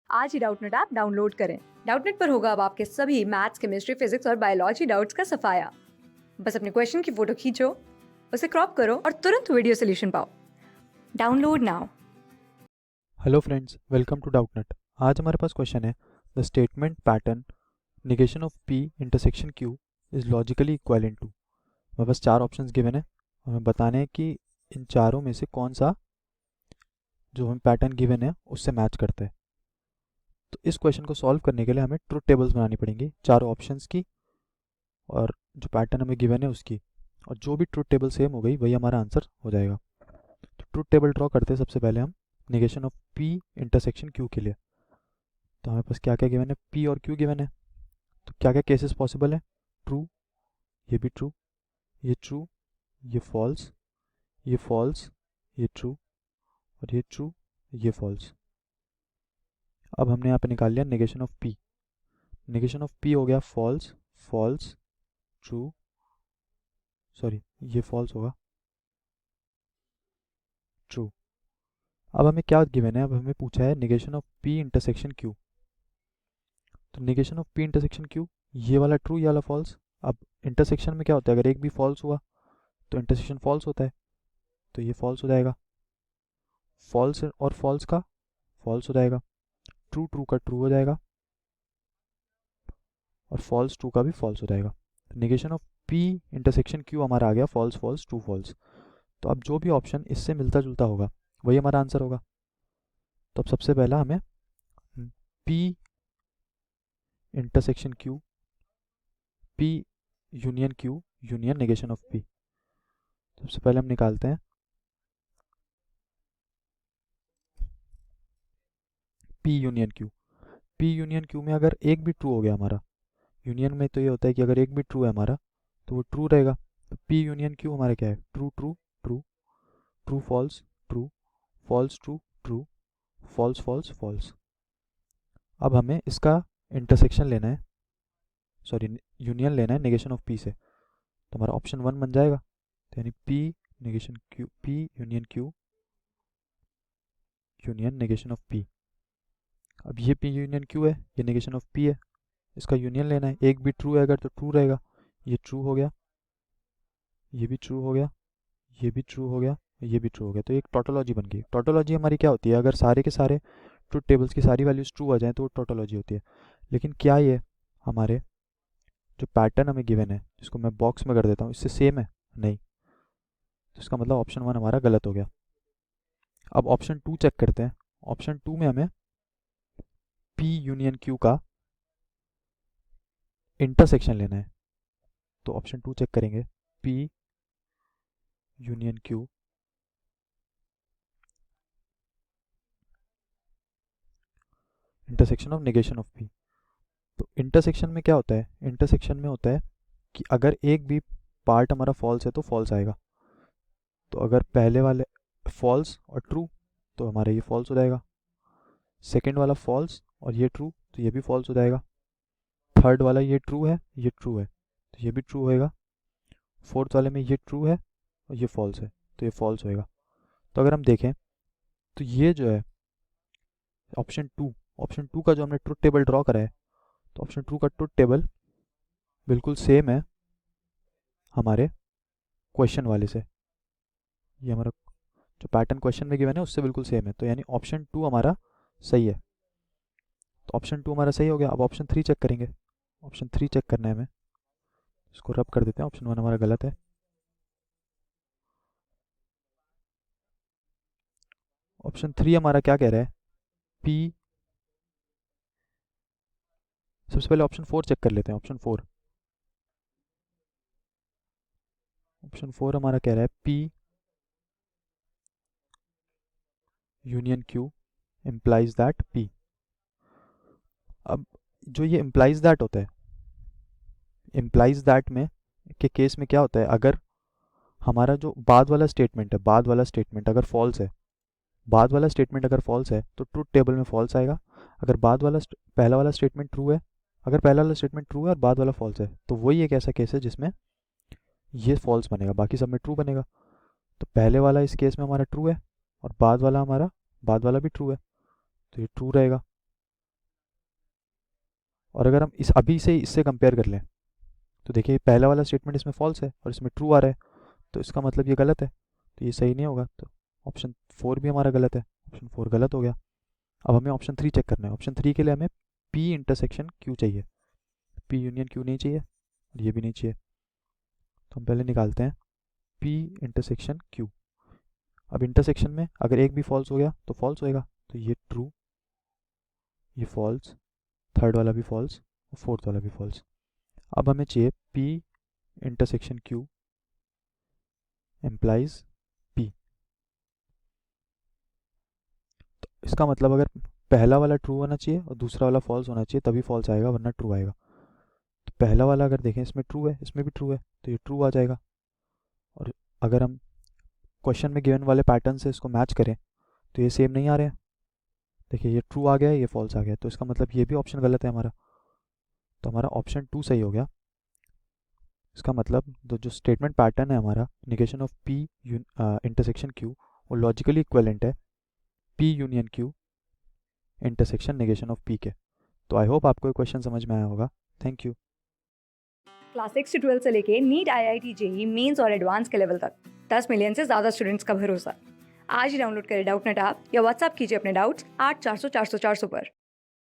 आज ही Doubtnut app download करें। Doubtnut पर होगा अब आपके सभी मैथ्स, केमिस्ट्री, फिजिक्स और बायोलॉजी डाउट्स का सफाया। बस अपने क्वेश्चन की फोटो खींचो, उसे क्रॉप करो और तुरंत वीडियो सोल्यूशन पाओ। Download now. Hello friends, welcome to Doubtnut. आज हमारे पास क्वेश्चन है, the statement pattern negation of P intersection Q is logically equivalent to. हमारे पास चार ऑप्शंस गिवन है, हमें बताने हैं कि इन चारों में से कौन सा जो हमें पैटर्न गिवन है उससे मैच करता है। तो इस क्वेश्चन को सॉल्व करने के लिए हमें ट्रुथ टेबल्स बनानी पड़ेंगी चारों ऑप्शंस की और जो पैटर्न हमें गिवन है उसकी, और जो भी ट्रुथ टेबल सेम हो गई वही हमारा आंसर हो जाएगा। तो ट्रुथ टेबल ड्रॉ करते हैं सबसे पहले हम negation of P intersection Q के लिए। तो हमारे पास क्या क्या गिवन है, पी और क्यू गिवन है। तो क्या क्या केसेस पॉसिबल है, ट्रू, ये भी ट्रू, ये ट्रू, ये फॉल्स, ये फॉल्स, ये ट्रू और ये ट्रू, ये फॉल्स। अब हमने यहाँ पे निकाल लिया negation of P. Negation of P हो गया फॉल्स, फॉल्स, ट्रू, सॉरी ये फॉल्स होगा, ट्रू। अब हमें क्या गिवन है, अब हमें पूछा है negation of P intersection Q. तो negation of P intersection Q, ये वाला ट्रू, ये वाला फॉल्स। अब इंटरसेक्शन में क्या होता है, अगर एक भी फॉल्स हुआ तो इंटरसेक्शन फॉल्स होता है, तो ये फॉल्स हो जाएगा। फॉल्स और फॉल्स का फॉल्स हो जाएगा, ट्रू ट्रू का ट्रू हो जाएगा और फॉल्स ट्रू का भी फॉल्स हो जाएगा। तो negation of P intersection Q हमारा आ गया फॉल्स फॉल्स ट्रू फॉल्स। तो अब जो भी ऑप्शन इससे मिलता जुलता होगा वही हमारा आंसर होगा। तो अब सबसे पहला हमें P intersection Q, P union Q, union negation of P. सबसे पहले हम निकालते हैं P union Q. P union Q में अगर एक भी ट्रू हो गया हमारा, यूनियन में तो ये होता है कि अगर एक भी ट्रू है हमारा तो वो ट्रू रहेगा। तो पी यूनियन क्यू हमारा क्या है, true true true, true false true, false true true, false false false. अब हमें इसका इंटरसेक्शन लेना है, सॉरी यूनियन लेना है नेगेशन ऑफ पी से। तो हमारा ऑप्शन 1 बन जाएगा, तो यानी P negation Q, P union Q, union negation of P. अब ये पी यूनियन क्यू है, ये नेगेशन ऑफ पी है, इसका यूनियन लेना है। एक भी ट्रू है अगर तो ट्रू रहेगा, ये ट्रू हो गया, ये भी ट्रू हो गया, ये भी ट्रू हो गया, ये भी ट्रू हो गया। तो एक टोटोलॉजी बन गई। टोटोलॉजी हमारी क्या होती है, अगर सारे के सारे ट्रुथ टेबल्स की सारी वैल्यूज ट्रू आ जाए तो वो टोटोलॉजी होती है। लेकिन क्या ये हमारे जो पैटर्न हमें गिवन है, जिसको मैं बॉक्स में कर देता हूँ, इससे सेम है? नहीं। तो इसका मतलब ऑप्शन 1 हमारा गलत हो गया। अब ऑप्शन 2 चेक करते हैं। ऑप्शन 2 में हमें पी यूनियन क्यू का इंटरसेक्शन लेना है। तो ऑप्शन 2 चेक करेंगे, P union Q intersection of negation of P. तो इंटरसेक्शन में क्या होता है, इंटरसेक्शन में होता है कि अगर एक भी पार्ट हमारा फॉल्स है तो फॉल्स आएगा। तो अगर पहले वाले फॉल्स और ट्रू तो हमारा ये फॉल्स हो जाएगा, सेकेंड वाला फॉल्स और ये ट्रू तो ये भी फॉल्स हो जाएगा, थर्ड वाला ये ट्रू है, ये ट्रू है तो ये भी ट्रू होएगा, फोर्थ वाले में ये ट्रू है और ये फॉल्स है तो ये फॉल्स होएगा। तो अगर हम देखें तो ये जो है ऑप्शन टू का जो हमने ट्रुथ टेबल ड्रॉ करा है, तो ऑप्शन 2 का ट्रुथ टेबल बिल्कुल सेम है हमारे क्वेश्चन वाले से। ये हमारा जो पैटर्न क्वेश्चन में गिवन है उससे बिल्कुल सेम है, तो यानी ऑप्शन 2 हमारा सही है। तो ऑप्शन 2 हमारा सही हो गया। अब ऑप्शन 3 चेक करेंगे। ऑप्शन 3 चेक करना है हमें, इसको रब कर देते हैं, ऑप्शन 1 हमारा गलत है। ऑप्शन 3 हमारा क्या कह रहा है, पी, सबसे पहले ऑप्शन 4 चेक कर लेते हैं। ऑप्शन 4 हमारा कह रहा है P union Q implies that P. अब जो ये इम्प्लाइज दैट होता है, इम्प्लाइज दैट में के केस में क्या होता है, अगर हमारा जो बाद वाला स्टेटमेंट है, बाद वाला स्टेटमेंट अगर फॉल्स है, बाद वाला स्टेटमेंट अगर फॉल्स है तो ट्रुथ टेबल में फॉल्स आएगा। अगर बाद वाला पहला वाला स्टेटमेंट ट्रू है, अगर पहला वाला स्टेटमेंट ट्रू है और बाद वाला फॉल्स है तो वही एक ऐसा केस है जिसमें ये फॉल्स बनेगा, बाकी सब में ट्रू बनेगा। तो पहले वाला इस केस में हमारा ट्रू है और बाद वाला भी ट्रू है तो ये ट्रू रहेगा। और अगर हम इस अभी से इससे कंपेयर कर लें तो देखिए पहला वाला स्टेटमेंट इसमें फॉल्स है और इसमें ट्रू आ रहा है, तो इसका मतलब ये गलत है, तो ये सही नहीं होगा। तो ऑप्शन 4 भी हमारा गलत है, ऑप्शन 4 गलत हो गया। अब हमें ऑप्शन 3 चेक करना है। ऑप्शन 3 के लिए हमें P इंटरसेक्शन Q चाहिए, P यूनियन Q नहीं चाहिए और ये भी नहीं चाहिए। तो हम पहले निकालते हैं P इंटरसेक्शन Q। अब इंटरसेक्शन में अगर एक भी फॉल्स हो गया तो फॉल्स होएगा, तो ये ट्रू, ये फॉल्स, थर्ड वाला भी फॉल्स और फोर्थ वाला भी फॉल्स। अब हमें चाहिए P intersection Q implies P। तो इसका मतलब अगर पहला वाला ट्रू होना चाहिए और दूसरा वाला फॉल्स होना चाहिए तभी फॉल्स आएगा, वरना ट्रू आएगा। तो पहला वाला अगर देखें इसमें ट्रू है, इसमें भी ट्रू है, तो ये ट्रू आ जाएगा। और अगर हम क्वेश्चन में गिवन वाले पैटर्न से इसको मैच करें तो ये सेम नहीं आ रहे हैं। देखिए ये ट्रू आ गया है, ये फॉल्स आ गया, तो इसका मतलब ये भी ऑप्शन गलत है हमारा। तो हमारा ऑप्शन 2 सही हो गया। इसका मतलब जो स्टेटमेंट पैटर्न है हमारा negation of P intersection Q वो लॉजिकली इक्विवेलेंट है P union Q intersection negation of P के। तो आई होप आपको ये क्वेश्चन समझ में आया होगा। Thank you. क्लास 6 से 12 से लेके नीट, IIT, जेई मेंस और एडवांस के लेवल तक 10 मिलियन से ज़्यादा स्टूडेंट्स का भरोसा। आज ही डाउनलोड करें डाउटनेट ऐप या व्हाट्सएप कीजिए अपने डाउट्स 8400 400 400 पर।